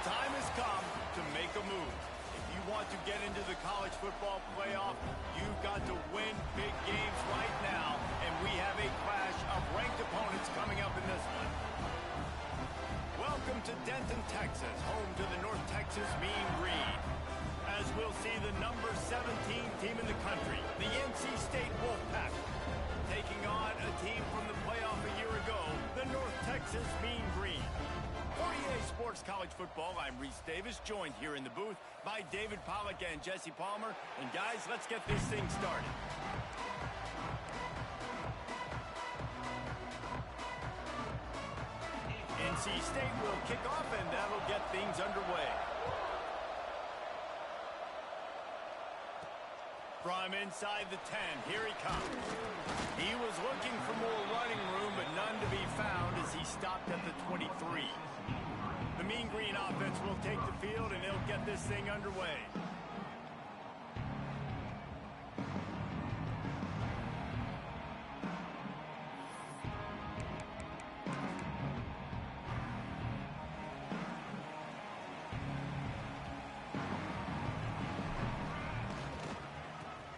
time has come to make a move. If you want to get into the college football playoff, you've got to win big games right now, and we have a clash of ranked opponents coming up in this one. Welcome to Denton, Texas, home to the North Texas Mean Green. As we'll see the number 17 team in the country, the NC State Wolfpack, taking on a team from the playoff a year ago, the North Texas Mean Green. For EA Sports College Football, I'm Reese Davis, joined here in the booth by David Pollack and Jesse Palmer. And guys, let's get this thing started. NC State will kick off, and that'll get things underway. From inside the 10, here he comes. He was looking for more running room, but none to be found as he stopped at the 23. The Mean Green offense will take the field, and they'll get this thing underway.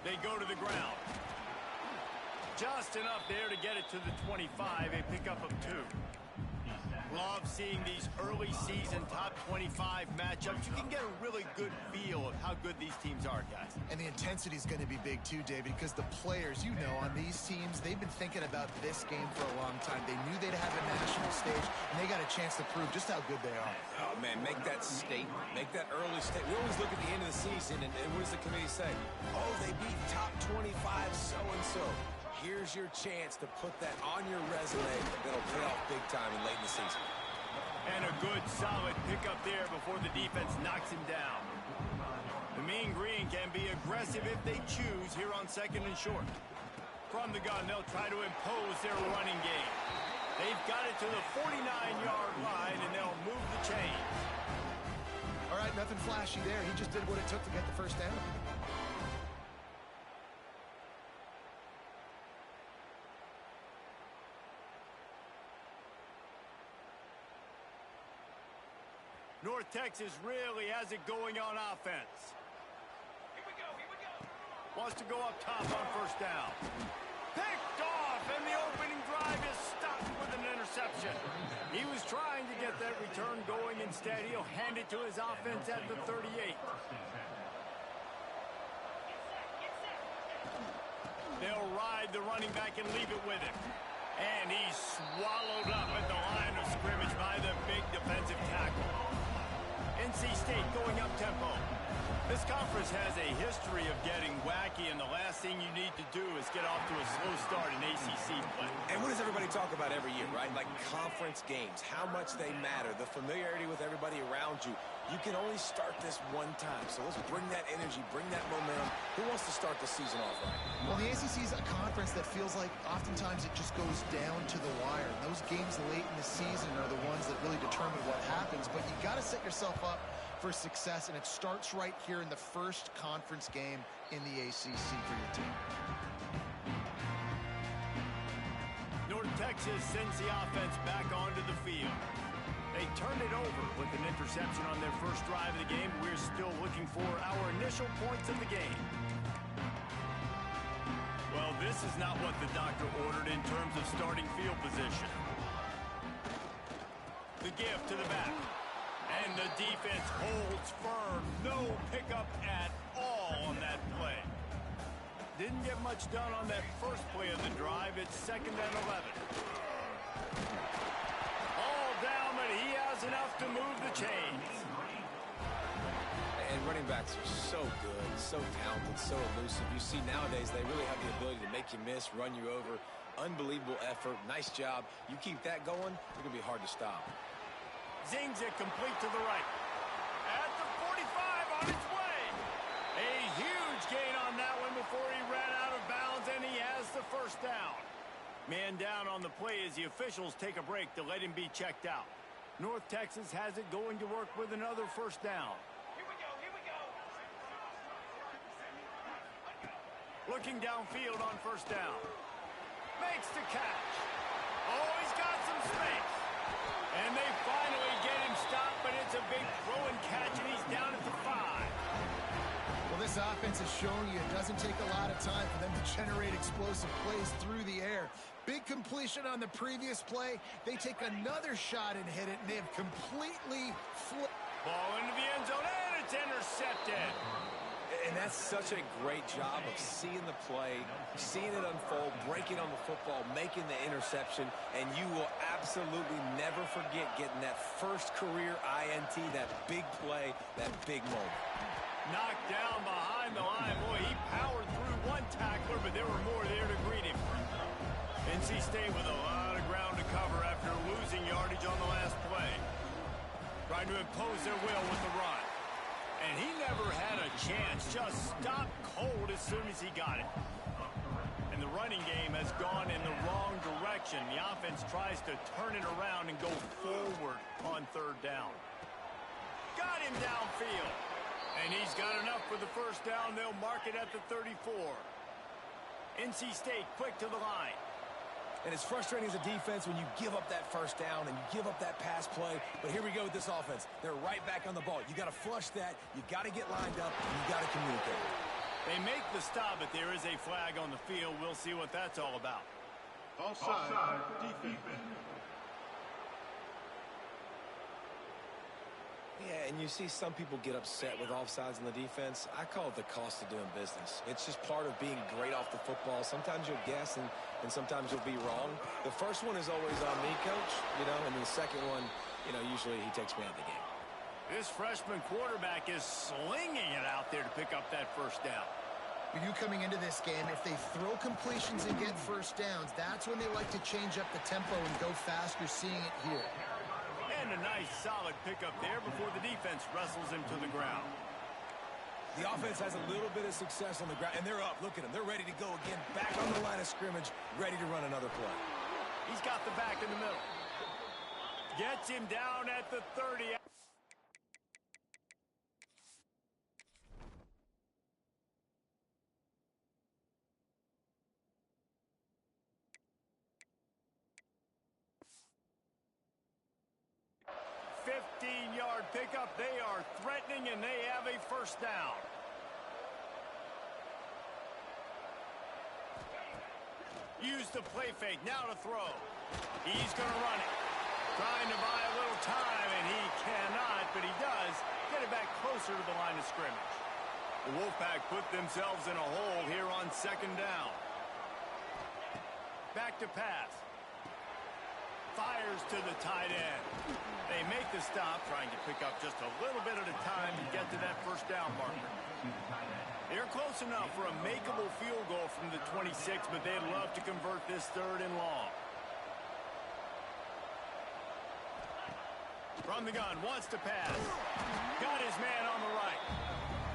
They go to the ground. Just enough there to get it to the 25, a pickup of 2. Love seeing these early season top 25 matchups. You can get a really good feel of how good these teams are, guys. And the intensity is going to be big too, David, because the players, you know, on these teams, they've been thinking about this game for a long time. They knew they'd have a national stage, and they got a chance to prove just how good they are. Oh, man, make that statement. Make that early statement. We always look at the end of the season, and what does the committee say? Oh, they beat top 25 so-and-so. Here's your chance to put that on your resume that'll pay off big time and late in the season. And a good, solid pickup there before the defense knocks him down. The Mean Green can be aggressive if they choose here on 2nd and short. From the gun, they'll try to impose their running game. They've got it to the 49-yard line, and they'll move the chains. All right, nothing flashy there. He just did what it took to get the first down. North Texas really has it going on offense. Here we go. Wants to go up top on first down. Picked off, and the opening drive is stopped with an interception. He was trying to get that return going. Instead, he'll hand it to his offense at the 38. They'll ride the running back and leave it with him. And he's swallowed up at the line of scrimmage by the big defensive tackle. NC State going up tempo. This conference has a history of getting wacky, and the last thing you need to do is get off to a slow start in ACC play. And what does everybody talk about every year, right? Like conference games, how much they matter, the familiarity with everybody around you. You can only start this one time, so let's bring that energy, bring that momentum. Who wants to start the season off right? Well, the ACC is a conference that feels like oftentimes it just goes down to the wire. Those games late in the season are the ones that really determine what happens, but you got to set yourself up for success, and it starts right here in the first conference game in the ACC for your team. North Texas sends the offense back onto the field. They turned it over with an interception on their first drive of the game. We're still looking for our initial points of the game. Well, this is not what the doctor ordered in terms of starting field position. The give to the back. And the defense holds firm. No pickup at all on that play. Didn't get much done on that first play of the drive. It's 2nd and 11. All down, but he has enough to move the chains. And running backs are so good, so talented, so elusive. You see nowadays they really have the ability to make you miss, run you over. Unbelievable effort. Nice job. You keep that going, it's going to be hard to stop. Zings it complete to the right. At the 45 on its way. A huge gain on that one before he ran out of bounds, and he has the first down. Man down on the play as the officials take a break to let him be checked out. North Texas has it going to work with another first down. Here we go. Looking downfield on first down. Makes the catch. Oh, he's got some space. And they finally get him stopped, but it's a big throw and catch, and he's down at the 5. Well, this offense is showing you it doesn't take a lot of time for them to generate explosive plays through the air. Big completion on the previous play. They take another shot and hit it, and they have completely flipped. Ball into the end zone, and it's intercepted. And that's such a great job of seeing the play, seeing it unfold, breaking on the football, making the interception, and you will absolutely never forget getting that first career INT, that big play, that big moment. Knocked down behind the line. Boy, he powered through one tackler, but there were more there to greet him. NC State with a lot of ground to cover after losing yardage on the last play. Trying to impose their will with the run. And he never had a chance. Just stopped cold as soon as he got it. And the running game has gone in the wrong direction. The offense tries to turn it around and go forward on 3rd down. Got him downfield. And he's got enough for the first down. They'll mark it at the 34. NC State quick to the line. And it's frustrating as a defense when you give up that first down and you give up that pass play. But here we go with this offense. They're right back on the ball. You got to flush that. You got to get lined up. And you got to communicate. They make the stop, but there is a flag on the field. We'll see what that's all about. Offside, defense. Yeah, and you see some people get upset with offsides in the defense. I call it the cost of doing business. It's just part of being great off the football. Sometimes you'll guess and sometimes you'll be wrong. The first one is always on me, Coach, and the second one, usually he takes me out of the game. This freshman quarterback is slinging it out there to pick up that first down. For you coming into this game, if they throw completions and get first downs, that's when they like to change up the tempo and go fast. You're seeing it here. And a nice solid pickup there before the defense wrestles him to the ground. The offense has a little bit of success on the ground, and they're up. Look at them. They're ready to go again. Back on the line of scrimmage, ready to run another play. He's got the back in the middle. Gets him down at the 30. Pickup. They are threatening, and they have a first down. Use the play fake. Now to throw. He's going to run it. Trying to buy a little time, and he cannot, but he does get it back closer to the line of scrimmage. The Wolfpack put themselves in a hole here on 2nd down. Back to pass. Fires to the tight end. They make the stop, trying to pick up just a little bit at a time to get to that first down marker. They're close enough for a makeable field goal from the 26, but they'd love to convert this 3rd and long. From the gun, wants to pass. Got his man on the right.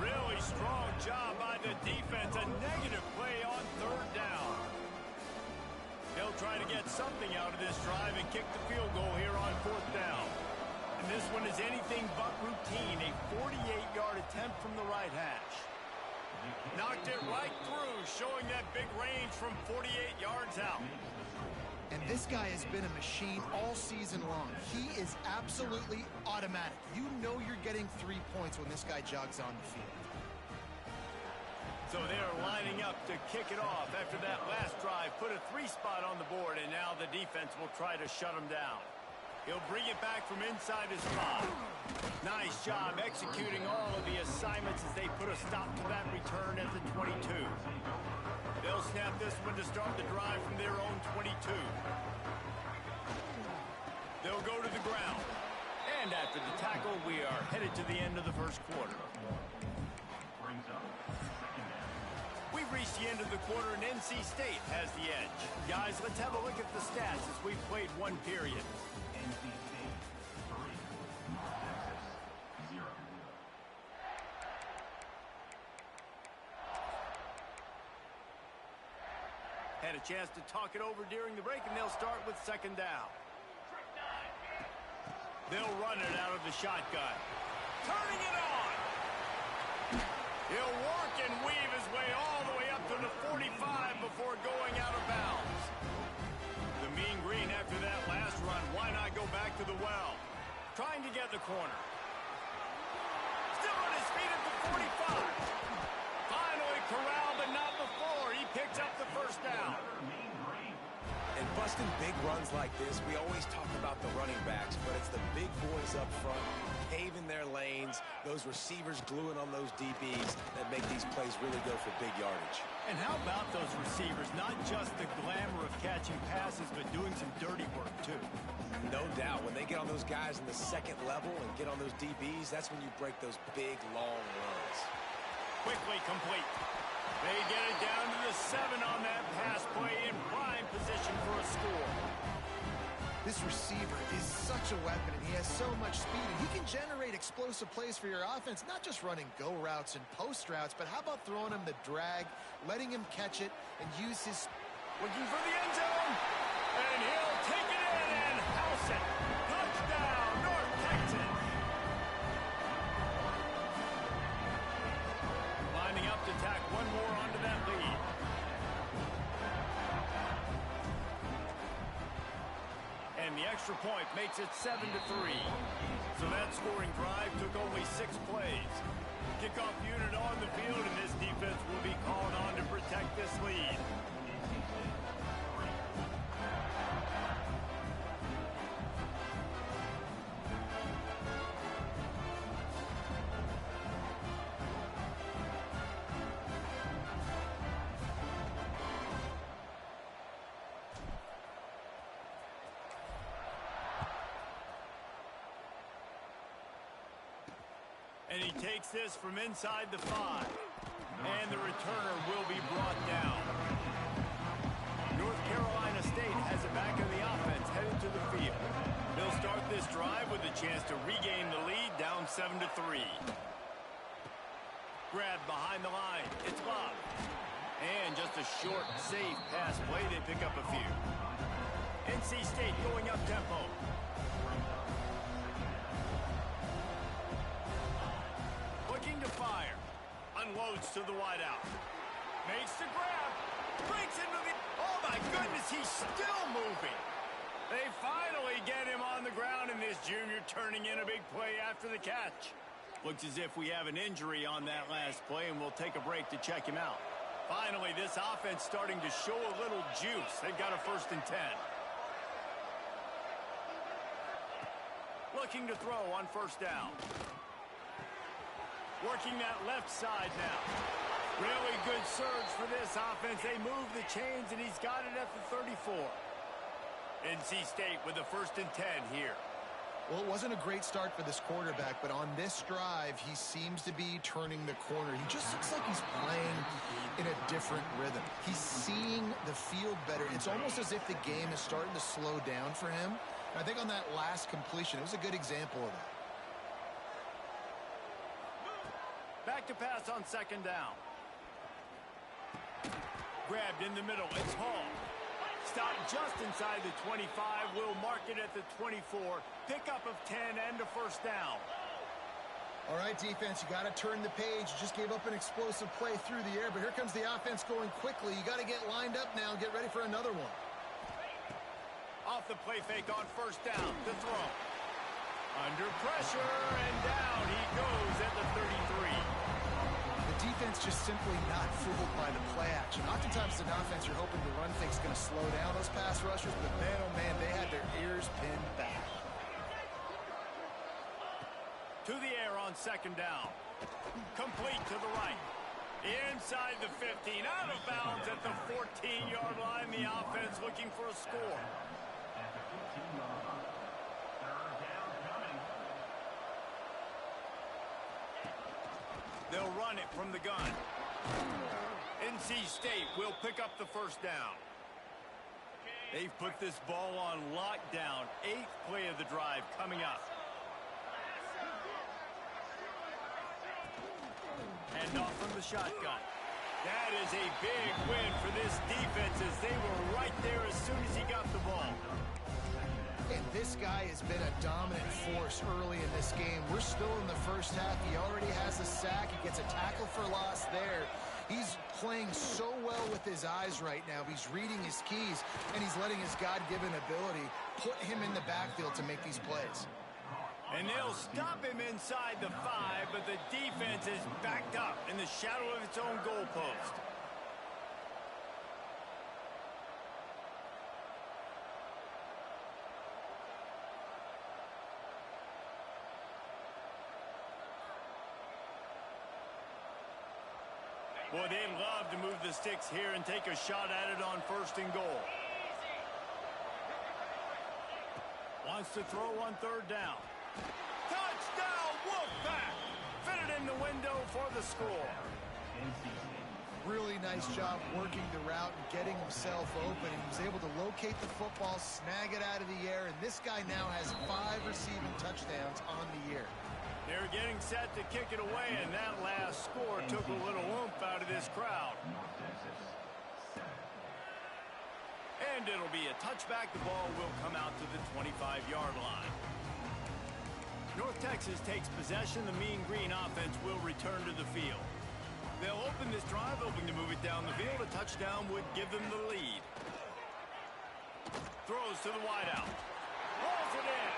Really strong job by the defense. A negative play on 3rd down. They'll try to get something out of this drive and kick the field goal here on 4th down. And this one is anything but routine. A 48-yard attempt from the right hash. Knocked it right through, showing that big range from 48 yards out. And this guy has been a machine all season long. He is absolutely automatic. You know you're getting 3 points when this guy jogs on the field. So they're lining up to kick it off after that last drive. Put a 3 spot on the board, and now the defense will try to shut him down. He'll bring it back from inside his 5. Nice job executing all of the assignments as they put a stop to that return at the 22. They'll snap this one to start the drive from their own 22. They'll go to the ground. And after the tackle, we are headed to the end of the first quarter. We've reached the end of the quarter, and NC State has the edge. Guys, let's have a look at the stats as we've played one period. NC State 3, Texas 0. Had a chance to talk it over during the break, and they'll start with 2nd down. They'll run it out of the shotgun. Turning it on! He'll work and weave his way all the way up to the 45 before going out of bounds. The Mean Green, after that last run, why not go back trying to get the corner. Still on his feet at the 45. Finally corralled, but not before. He picks up the first down. And busting big runs like this, we always talk about the running backs, but it's the big boys up front paving their lanes, those receivers gluing on those DBs that make these plays really go for big yardage. And how about those receivers? Not just the glamour of catching passes, but doing some dirty work, too. No doubt. When they get on those guys in the second level and get on those DBs, that's when you break those big, long runs. Quickly complete. They get it down to the 7 on that pass play in prime position for a score. This receiver is such a weapon, and he has so much speed, and he can generate explosive plays for your offense, not just running go routes and post routes, but how about throwing him the drag, letting him catch it, and use his... Looking for the end zone, and he'll take it in and house it. Touchdown, North Texas. Lining up to tack one more onto that lead. And the extra point makes it 7-3. So that scoring drive took only 6 plays. Kickoff unit on the field, and this defense will be called on to protect this lead. And he takes this from inside the 5. And the returner will be brought down. North Carolina State has it back in the offense, headed to the field. They'll start this drive with a chance to regain the lead, down 7-3. Grab behind the line. It's Bob. And just a short, safe pass play. They pick up a few. NC State going up tempo. Looking to fire. Unloads to the wideout. Makes the grab. Breaks into the... Oh, my goodness, he's still moving. They finally get him on the ground, and this junior turning in a big play after the catch. Looks as if we have an injury on that last play, and we'll take a break to check him out. Finally, this offense starting to show a little juice. They've got a 1st and 10. Looking to throw on 1st down. Working that left side now. Really good surge for this offense. They move the chains, and he's got it at the 34. NC State with a 1st and 10 here. Well, it wasn't a great start for this quarterback, but on this drive, he seems to be turning the corner. He just looks like he's playing in a different rhythm. He's seeing the field better. It's almost as if the game is starting to slow down for him. And I think on that last completion, it was a good example of that. Back to pass on 2nd down. Grabbed in the middle. It's Hall. Stopped just inside the 25. Will mark it at the 24. Pickup of 10 and a 1st down. All right, defense, you got to turn the page. You just gave up an explosive play through the air, but here comes the offense going quickly. You got to get lined up now and get ready for another one. Off the play fake on 1st down. To throw. Under pressure, and down he goes at the 33. The defense just simply not fooled by the play action. Oftentimes, as an offense, you're hoping the run fake's going to slow down those pass rushers, but man, oh man, they had their ears pinned back. To the air on 2nd down. Complete to the right. Inside the 15, out of bounds at the 14-yard line. The offense looking for a score. They'll run it from the gun. NC State will pick up the 1st down. They've put this ball on lockdown. 8th play of the drive coming up. And off from the shotgun. That is a big win for this defense as they were right there as soon as he got the ball. And this guy has been a dominant force early in this game. We're still in the 1st half. He already has a sack. He gets a tackle for loss there. He's playing so well with his eyes right now. He's reading his keys, and he's letting his God-given ability put him in the backfield to make these plays. And they'll stop him inside the 5, but the defense is backed up in the shadow of its own goalpost. Boy, they'd love to move the sticks here and take a shot at it on 1st and goal. Wants to throw on 3rd down. Touchdown, Wolfpack! Fit it in the window for the score. Really nice job working the route and getting himself open. He was able to locate the football, snag it out of the air, and this guy now has 5 receiving touchdowns on the year. They're getting set to kick it away, and that last score took a little oomph out of this crowd. And it'll be a touchback. The ball will come out to the 25-yard line. North Texas takes possession. The Mean Green offense will return to the field. They'll open this drive, hoping to move it down the field. A touchdown would give them the lead. Throws to the wideout. Rolls it in.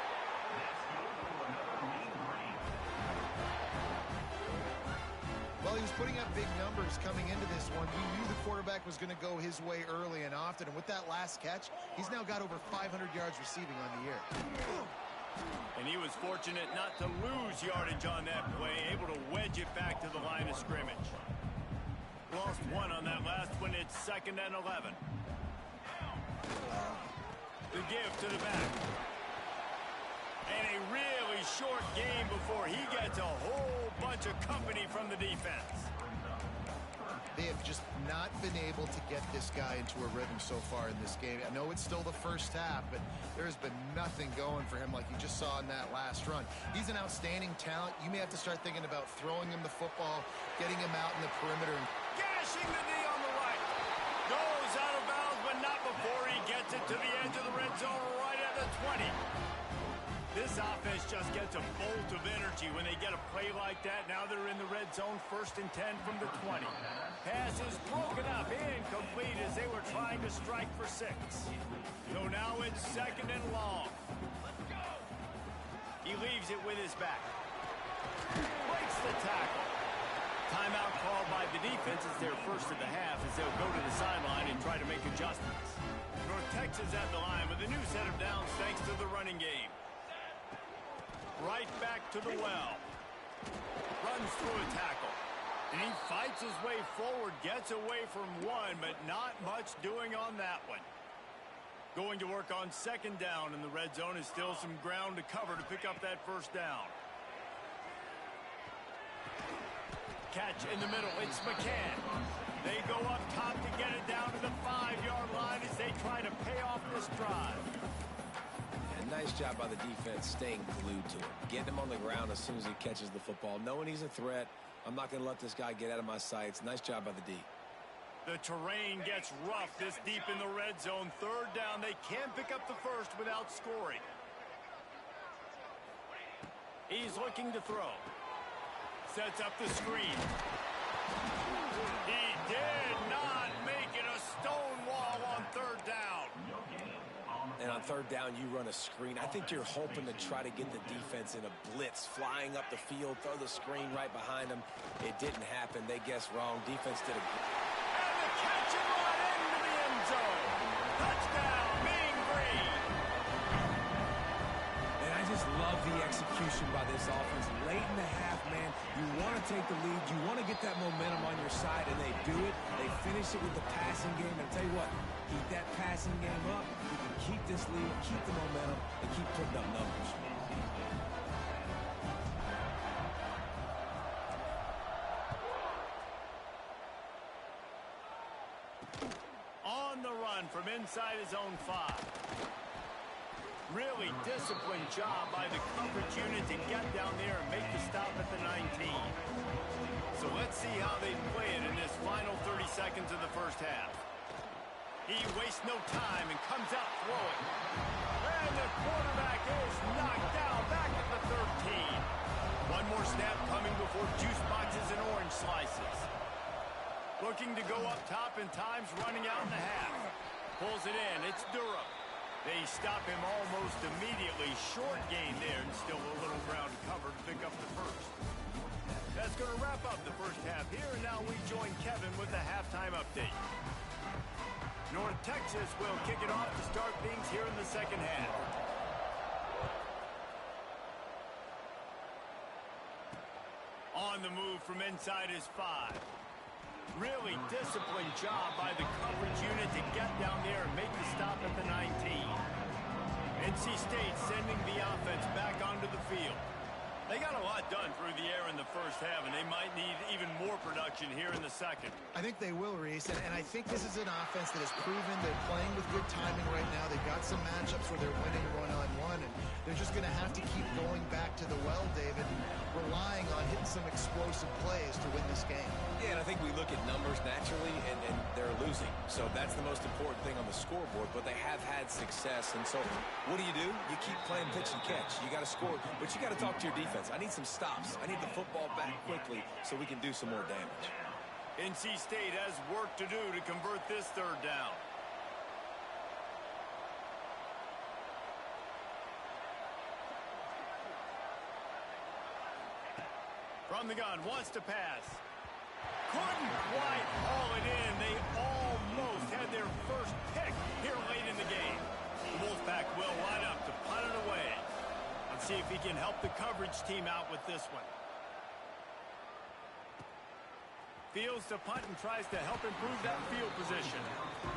Well, he was putting up big numbers coming into this one. We knew the quarterback was going to go his way early and often, and with that last catch, he's now got over 500 yards receiving on the year. And he was fortunate not to lose yardage on that play, able to wedge it back to the line of scrimmage. Lost 1 on that last one. It's 2nd and 11. The give to the back. And a really short game before he gets a whole bunch of company from the defense. They have just not been able to get this guy into a rhythm so far in this game. I know it's still the first half, but there has been nothing going for him like you just saw in that last run. He's an outstanding talent. You may have to start thinking about throwing him the football, getting him out in the perimeter. Gashing the knee on the right. Goes out of bounds, but not before he gets it to the edge of the red zone right at the 20. This offense just gets a bolt of energy when they get a play like that. Now they're in the red zone, 1st and 10 from the 20. Pass is broken up, incomplete as they were trying to strike for 6. So now it's 2nd and long. He leaves it with his back. Breaks the tackle. Timeout called by the defense is their first of the half as they'll go to the sideline and try to make adjustments. North Texas at the line with a new set of downs thanks to the running game. Right back to the well. Runs through a tackle. And he fights his way forward, gets away from 1, but not much doing on that one. Going to work on 2nd down in the red zone is still some ground to cover to pick up that 1st down. Catch in the middle, it's McCann. They go up top to get it down to the 5-yard line as they try to pay off this drive. Nice job by the defense staying glued to him. Getting him on the ground as soon as he catches the football. Knowing he's a threat. I'm not going to let this guy get out of my sights. Nice job by the D. The terrain gets rough this deep in the red zone. 3rd down. They can't pick up the 1st without scoring. He's looking to throw. Sets up the screen. He did not make it a stone wall on 3rd down. And on 3rd down, you run a screen. I think you're hoping to try to get the defense in a blitz, flying up the field, throw the screen right behind them. It didn't happen. They guessed wrong. Defense did a... And the catch and run into the end zone. Touchdown, Mean Green. And I just love the execution by this offense. Late in the half, man, you want to take the lead. You want to get that momentum on your side, and they do it. They finish it with the passing game. And I'll tell you what, keep that passing game up. You can keep this lead, keep the momentum, and keep putting up numbers. On the run from inside his own 5. Really disciplined job by the coverage unit to get down there and make the stop at the 19. So let's see how they play it in this final 30 seconds of the 1st half. He wastes no time and comes out throwing. And the quarterback is knocked down back at the 13. One more snap coming before juice boxes and orange slices. Looking to go up top, and time's running out in the half. Pulls it in. It's Durham. They stop him almost immediately. Short gain there, and still a little ground cover to pick up the first. That's going to wrap up the first half here, and now we join Kevin with the halftime update. North Texas will kick it off to start things here in the second half. On the move from inside his 5. Really disciplined job by the coverage unit to get down there and make the stop at the 19. NC State sending the offense back onto the field. They got a lot done through the air in the first half, and they might need even more production here in the second. I think they will, Reese, and I think this is an offense that has proven they're playing with good timing right now. They've got some matchups where they're winning one-on-one, and they're just going to have to keep going back to the well, David, and relying on hitting some explosive plays to win this game. Yeah, and I think we look at numbers naturally, and they're losing. So that's the most important thing on the scoreboard, but they have had success. And so what do? You keep playing pitch and catch. You got to score, but you got to talk to your defense. I need some stops. I need the football back quickly so we can do some more damage. NC State has work to do to convert this third down. From the gun, wants to pass. Couldn't quite haul it in. They almost had their first pick here late in the game. The Wolfpack will line up to punt it away. Let's see if he can help the coverage team out with this one. Fields to punt and tries to help improve that field position.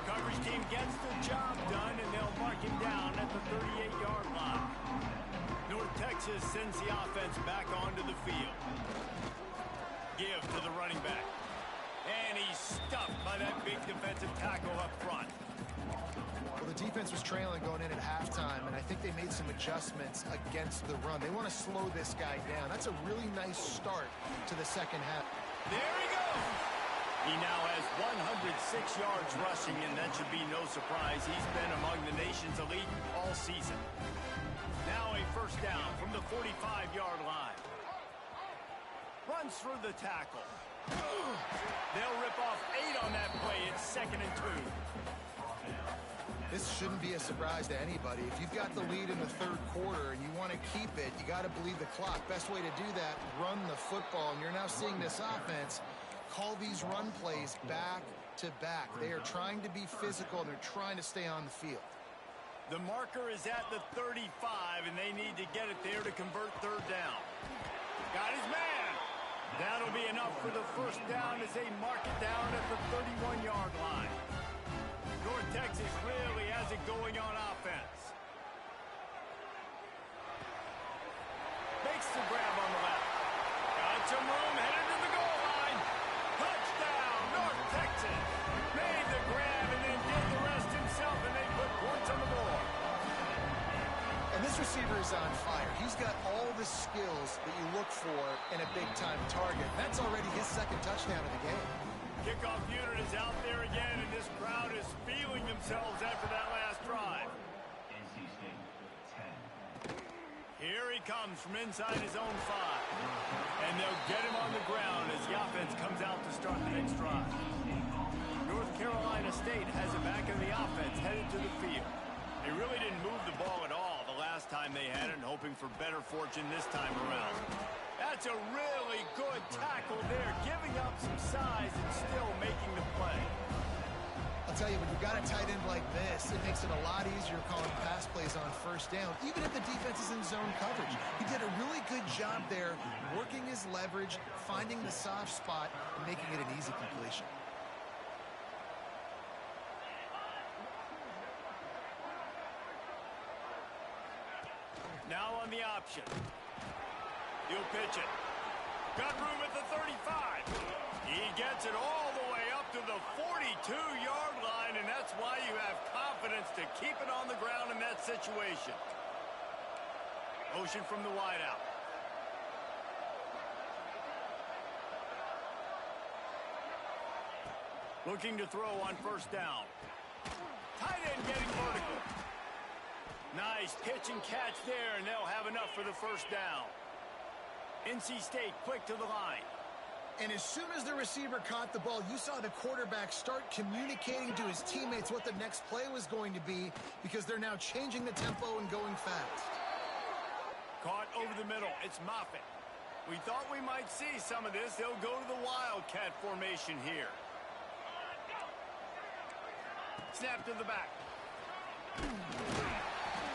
Coverage team gets the job done, and they'll mark him down at the 38-yard line. North Texas sends the offense back onto the field. Give to the running back. And he's stuffed by that big defensive tackle up front. Well, the defense was trailing going in at halftime, and I think they made some adjustments against the run. They want to slow this guy down. That's a really nice start to the second half. There he goes. He now has 106 yards rushing, and that should be no surprise. He's been among the nation's elite all season. Now a first down from the 45-yard line. Runs through the tackle. They'll rip off 8 on that play. It's 2nd and 2. This shouldn't be a surprise to anybody. If you've got the lead in the third quarter and you want to keep it, you got to believe the clock. Best way to do that, run the football. And you're now seeing this offense call these run plays back to back. They are trying to be physical, and they're trying to stay on the field. The marker is at the 35, and they need to get it there to convert third down. Got his man. That'll be enough for the first down as they mark it down at the 31-yard line. North Texas really has it going on offense. Makes the grab on the left. Got some room, headed to the goal line. Touchdown, North Texas. Made the grab and then did the rest himself, and they put points on the board. And this receiver is on fire. He's got all the skills that you look for in a big-time target. That's already his 2nd touchdown of the game. Kickoff unit is out there again, and this crowd is feeling themselves after that last drive. NC State 10. Here he comes from inside his own 5. And they'll get him on the ground as the offense comes out to start the next drive. North Carolina State has it back in the offense, headed to the field. They really didn't move the ball at all the last time they had it, and hoping for better fortune this time around. That's a really good tackle there, giving up some size and still making the play. I'll tell you, when you've got a tight end like this, it makes it a lot easier calling pass plays on first down, even if the defense is in zone coverage. He did a really good job there, working his leverage, finding the soft spot, and making it an easy completion. Now on the option. He'll pitch it. Got room at the 35. He gets it all the way up to the 42-yard line, and that's why you have confidence to keep it on the ground in that situation. Motion from the wideout. Looking to throw on first down. Tight end getting vertical. Nice pitch and catch there, and they'll have enough for the first down. NC State quick to the line. And as soon as the receiver caught the ball, you saw the quarterback start communicating to his teammates what the next play was going to be because they're now changing the tempo and going fast. Caught over the middle. It's Moffitt. We thought we might see some of this. They'll go to the Wildcat formation here. Snap to the back.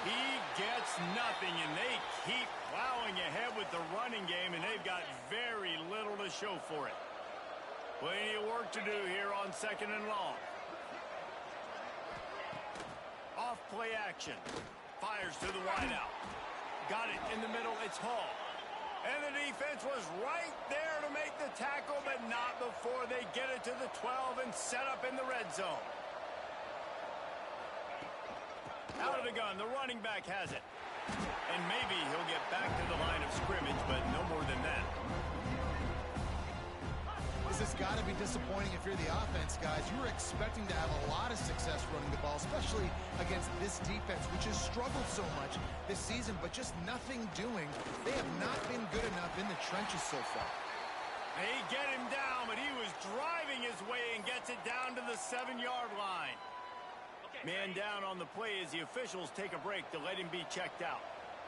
He gets nothing, and they keep plowing ahead with the running game, and they've got very little to show for it. Plenty of work to do here on 2nd and long. Off play action. Fires to the wideout. Got it in the middle. It's Hall. And the defense was right there to make the tackle, but not before they get it to the 12 and set up in the red zone. Out of the gun, the running back has it. And maybe he'll get back to the line of scrimmage, but no more than that. This has got to be disappointing if you're the offense, guys. You were expecting to have a lot of success running the ball, especially against this defense, which has struggled so much this season, but just nothing doing. They have not been good enough in the trenches so far. They get him down, but he was driving his way and gets it down to the 7-yard line. Man down on the play as the officials take a break to let him be checked out.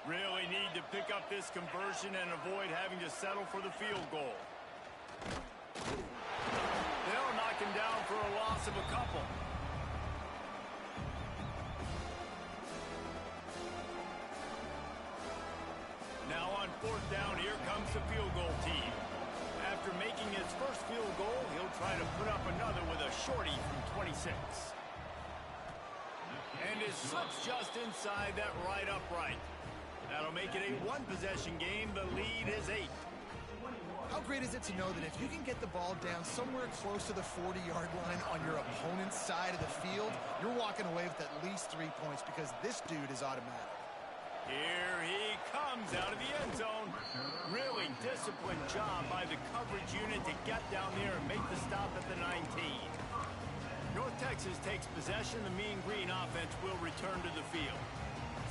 Really need to pick up this conversion and avoid having to settle for the field goal. They'll knock him down for a loss of a couple. Now on 4th down, here comes the field goal team. After making his first field goal, he'll try to put up another with a shorty from 26. And it slips just inside that right upright. That'll make it a 1-possession game. The lead is 8. How great is it to know that if you can get the ball down somewhere close to the 40-yard line on your opponent's side of the field, you're walking away with at least 3 points because this dude is automatic. Here he comes out of the end zone. Really disciplined job by the coverage unit to get down there and make the stop at the 19. North Texas takes possession. The Mean Green offense will return to the field.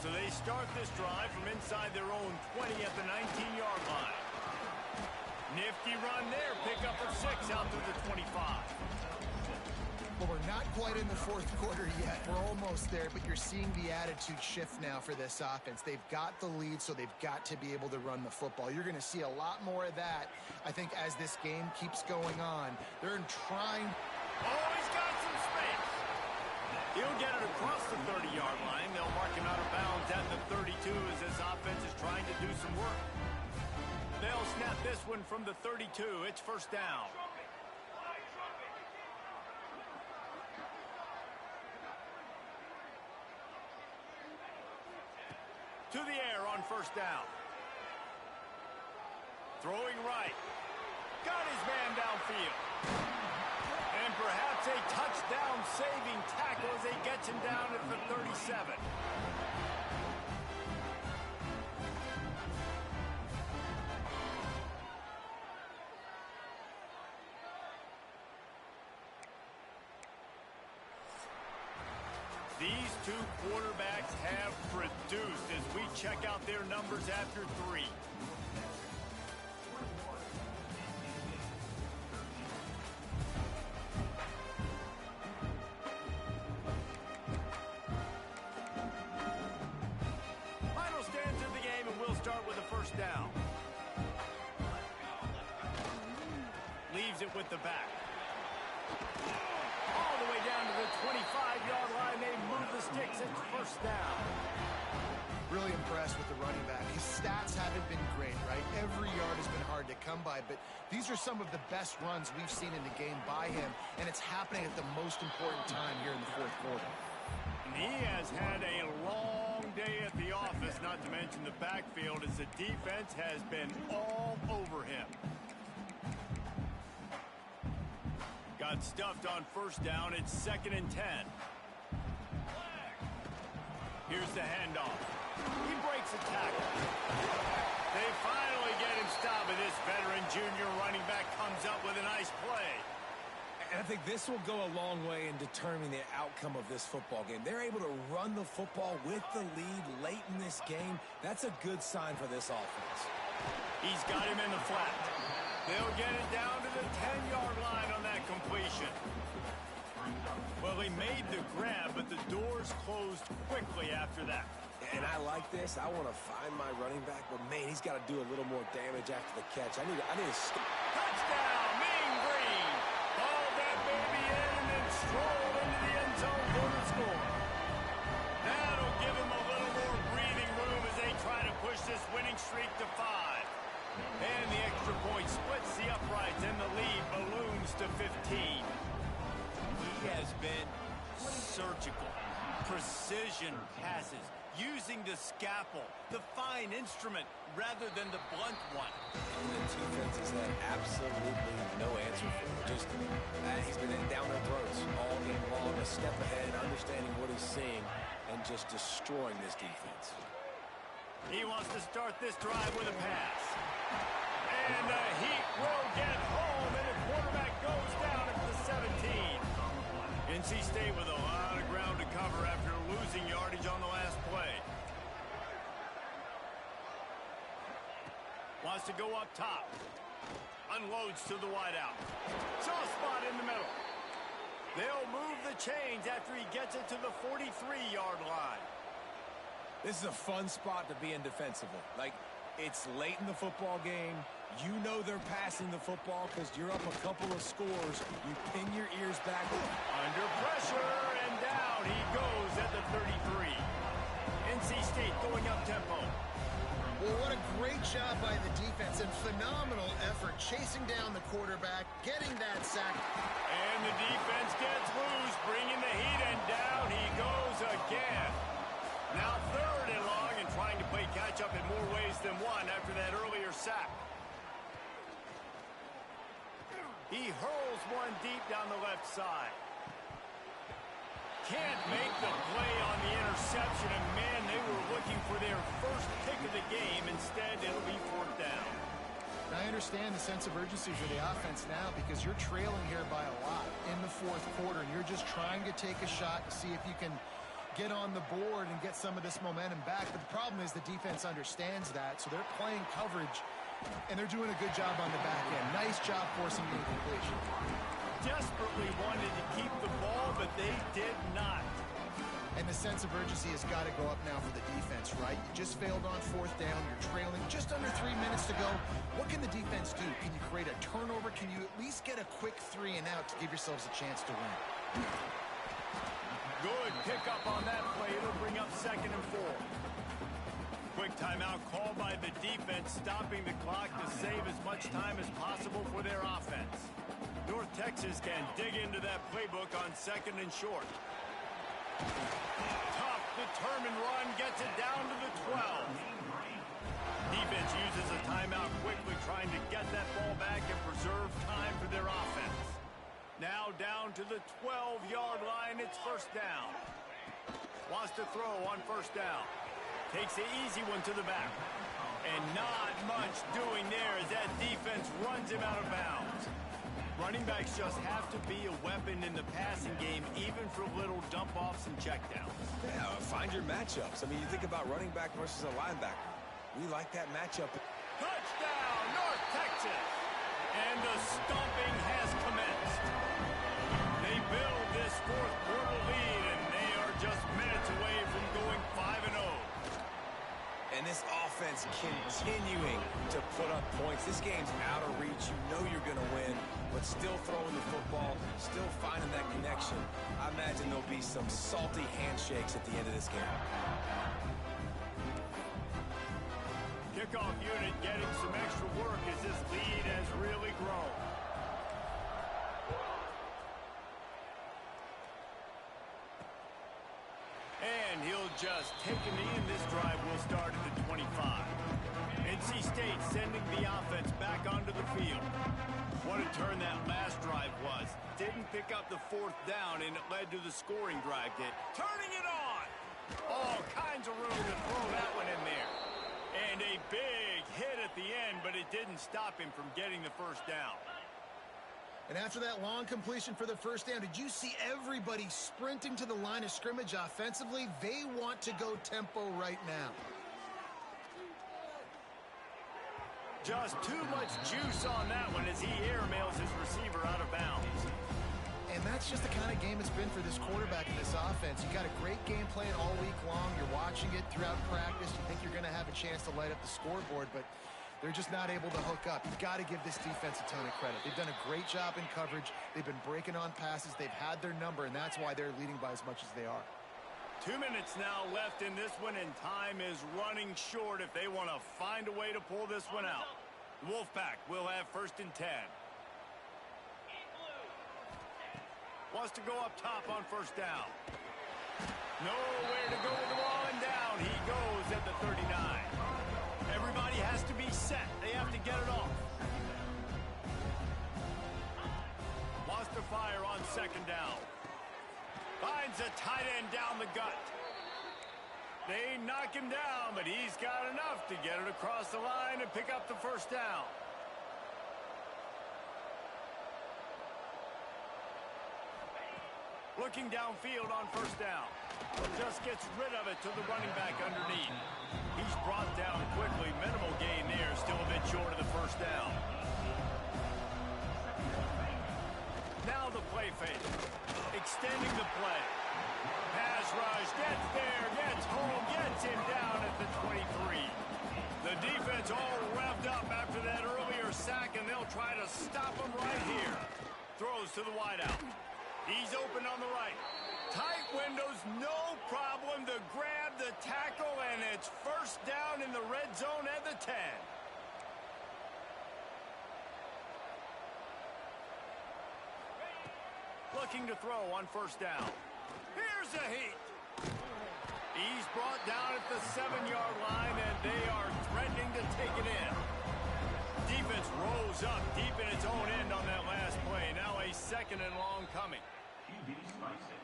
So they start this drive from inside their own 20 at the 19-yard line. Nifty run there. Pick up of 6 out to the 25. Well, we're not quite in the 4th quarter yet. We're almost there, but you're seeing the attitude shift now for this offense. They've got the lead, so they've got to be able to run the football. You're going to see a lot more of that, I think, as this game keeps going on. They're trying... Oh, he's got some space. He'll get it across the 30-yard line. They'll mark him out of bounds at the 32 as this offense is trying to do some work. They'll snap this one from the 32. It's 1st down. To the air on 1st down. Throwing right. Got his man downfield. And perhaps a touchdown-saving tackle as they get him down at the 37. These two quarterbacks have produced as we check out their numbers after 3. Final stands of the game, and we'll start with a 1st down. Leaves it with the back. All the way down to the 25-yard line. They move the sticks. It's 1st down. Really impressed with the running back. His stats haven't been great, right? Every yard has been hard to come by, but these are some of the best runs we've seen in the game by him, and it's happening at the most important time here in the 4th quarter. And he has had a long day at the office, not to mention the backfield, as the defense has been all over him. Got stuffed on 1st down. It's 2nd and 10. Here's the handoff. He breaks a tackle. They finally get him stopped, and this veteran junior running back comes up with a nice play. And I think this will go a long way in determining the outcome of this football game. They're able to run the football with the lead late in this game. That's a good sign for this offense. He's got him in the flat. They'll get it down to the 10-yard line on that completion. Well, he made the grab, but the doors closed quickly after that. And I like this. I want to find my running back, but man, he's got to do a little more damage after the catch. I need to Touchdown, Mean Green. Balled that baby in and then strolled into the end zone for the score. That'll give him a little more breathing room as they try to push this winning streak to 5. And the extra point splits the uprights, and the lead balloons to 15. He has been surgical. Precision passes, using the scalpel, the fine instrument, rather than the blunt one. And the defense has had absolutely no answer for him. Just, he's been down their throats all game long, a step ahead, understanding what he's seeing, and just destroying this defense. He wants to start this drive with a pass. And the Heat will get home, and the quarterback goes down at the 17. NC State with a lot of ground to cover after losing yardage on the last play. Wants to go up top. Unloads to the wideout. Soft spot in the middle. They'll move the chains after he gets it to the 43-yard line. This is a fun spot to be in defensively. Like, it's late in the football game. You know they're passing the football because you're up a couple of scores. You pin your ears back. Under pressure, and down he goes at the 33. NC State going up tempo. Well, what a great job by the defense and phenomenal effort chasing down the quarterback, getting that sack. And the defense gets loose, bringing the Heat, and down he goes again. Now 3rd and long, and trying to play catch-up in more ways than one after that earlier sack. He hurls one deep down the left side. Can't make the play on the interception, and man, they were looking for their first pick of the game. Instead, it'll be 4th down. Now, I understand the sense of urgency for the offense now because you're trailing here by a lot in the 4th quarter, and you're just trying to take a shot to see if you can get on the board and get some of this momentum back. But the problem is the defense understands that, so they're playing coverage, and they're doing a good job on the back end. Nice job forcing the incompletion. Desperately wanted to keep the ball, but they did not. And the sense of urgency has got to go up now for the defense, right? You just failed on 4th down. You're trailing just under 3 minutes to go. What can the defense do? Can you create a turnover? Can you at least get a quick 3 and out to give yourselves a chance to win? Good pickup on that play. It'll bring up 2nd and 4. Quick timeout called by the defense, stopping the clock to save as much time as possible for their offense. North Texas can dig into that playbook on 2nd and short. Tough, determined run, gets it down to the 12. Defense uses a timeout quickly, trying to get that ball back and preserve time for their offense. Now down to the 12-yard line, it's 1st down. Wants to throw on 1st down. Takes the easy one to the back. And not much doing there as that defense runs him out of bounds. Running backs just have to be a weapon in the passing game, even for little dump-offs and checkdowns. Yeah, find your matchups. I mean, you think about running back versus a linebacker. We like that matchup. Touchdown, North Texas! And the stomping has commenced. They build this 4th quarter lead, and they are just minutes away from going 5-0. And this offense continuing to put up points. This game's out of reach. You know you're going to win, but still throwing the football, still finding that connection. I imagine there'll be some salty handshakes at the end of this game. Kickoff unit getting some extra work as this lead has really grown. And he'll just take a knee, and this drive will start at the 25. NC State sending the offense back onto the field. What a turn that last drive was. Didn't pick up the 4th down, and it led to the scoring drive. Turning it on! All kinds of room to throw that one in there. And a big hit at the end, but it didn't stop him from getting the 1st down. And after that long completion for the 1st down, did you see everybody sprinting to the line of scrimmage offensively? They want to go tempo right now. Just too much juice on that one as he airmails his receiver out of bounds. And that's just the kind of game it's been for this quarterback in this offense. You got a great game plan all week long. You're watching it throughout practice. You think you're going to have a chance to light up the scoreboard, but they're just not able to hook up. You've got to give this defense a ton of credit. They've done a great job in coverage. They've been breaking on passes. They've had their number, and that's why they're leading by as much as they are. 2 minutes now left in this one, and time is running short if they want to find a way to pull this one out. The Wolfpack will have 1st and 10. Wants to go up top on 1st down. Nowhere to go with the ball, and down he goes at the 39. Everybody has to be set. They have to get it off. Wants to fire on 2nd down. Finds a tight end down the gut. They knock him down, but he's got enough to get it across the line and pick up the 1st down. Looking downfield on 1st down. Just gets rid of it to the running back underneath. He's brought down quickly. Minimal gain there. Still a bit short of the 1st down. Now the play fake. Extending the play. Pass rush. Gets there. Gets home. Gets him down at the 23. The defense all revved up after that earlier sack, and they'll try to stop him right here. Throws to the wideout. He's open on the right. Tight windows, no problem to grab the tackle, and it's 1st down in the red zone at the 10. Looking to throw on 1st down. Here's a heat. He's brought down at the 7-yard line, and they are threatening to take it in. Defense rose up deep in its own end on that last play. Now a 2nd and long coming. QB strikes it.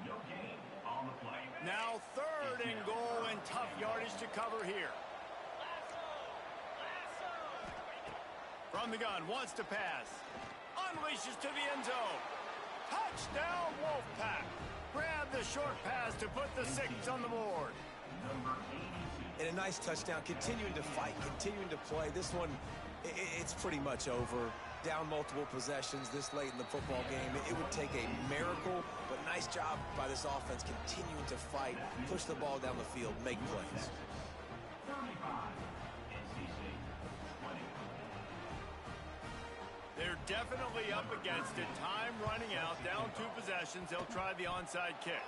No gain on the play. Now 3rd and goal, and tough yardage to cover here. From the gun, wants to pass. Unleashes to the end zone. Touchdown, Wolfpack. Grab the short pass to put the 6 on the board. Number 82. And a nice touchdown, continuing to fight, continuing to play. This one, it's pretty much over. Down multiple possessions this late in the football game. It would take a miracle, but nice job by this offense continuing to fight, push the ball down the field, make plays. 35. NC State 20. They're definitely up against it. Time running out. Down 2 possessions. They'll try the onside kick.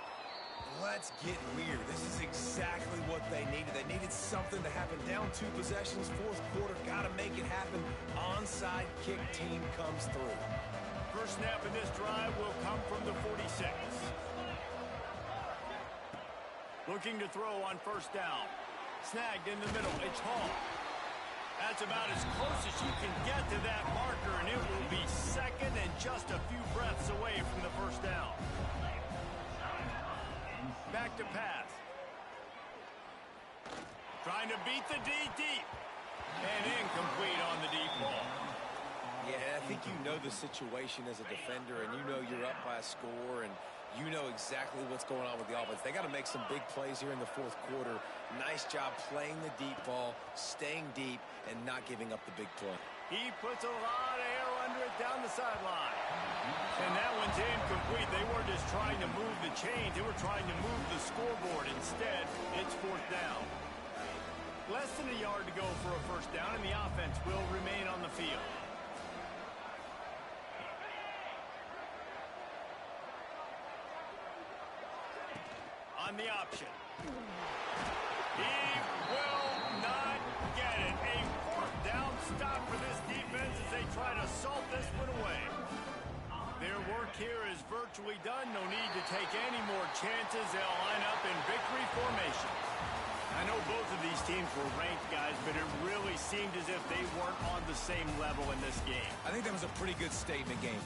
Let's get weird. This is exactly what they needed. They needed something to happen. Down 2 possessions, 4th quarter. Got to make it happen. Onside kick team comes through. First snap in this drive will come from the 46. Looking to throw on 1st down. Snagged in the middle. It's Hall. That's about as close as you can get to that marker, and it will be 2nd and just a few breaths away from the 1st down. Back to pass. Trying to beat the D deep. And incomplete on the deep ball. Yeah, I think you know the situation as a defender, and you know you're up by a score, and you know exactly what's going on with the offense. They got to make some big plays here in the 4th quarter. Nice job playing the deep ball, staying deep, and not giving up the big play. He puts a lot of air under it down the sideline. And that one's incomplete. They weren't just trying to move the chains. They were trying to move the scoreboard. Instead, it's 4th down. Less than a yard to go for a 1st down, and the offense will remain on the field. On the option. He will not get it. A 4th down stop for this defense as they try to salt this one away. Their work here is virtually done. No need to take any more chances. They'll line up in victory formation. I know both of these teams were ranked, guys, but it really seemed as if they weren't on the same level in this game. I think that was a pretty good statement game.